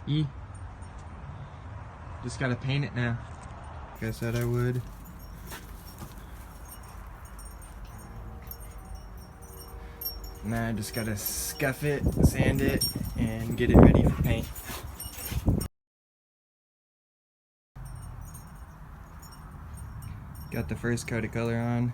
E. Just gotta paint it now. Like I said I would. Now I just gotta scuff it, sand it, and get it ready for paint. Got the first coat of color on.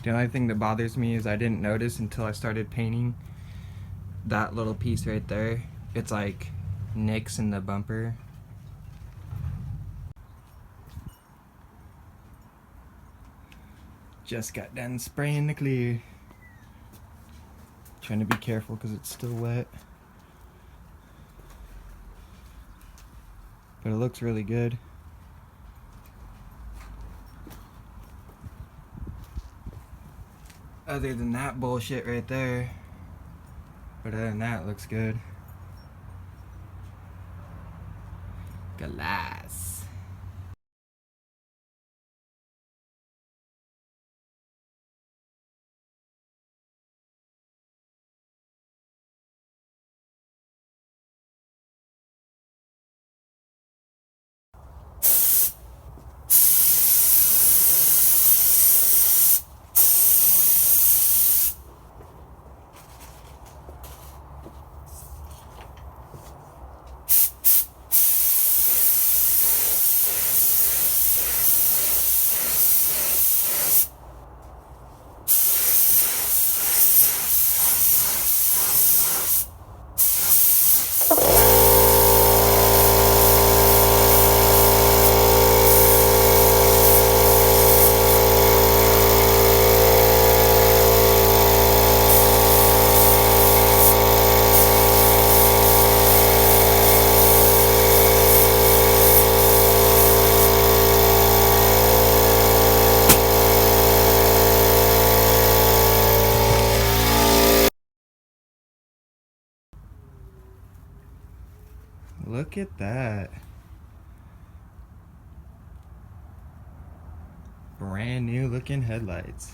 The only thing that bothers me is I didn't notice until I started painting that little piece right there. It's like nicks in the bumper. Just got done spraying the clear. Trying to be careful because it's still wet. But it looks really good. Other than that bullshit right there. But other than that, it looks good. Glass. Look at that. Brand new looking headlights.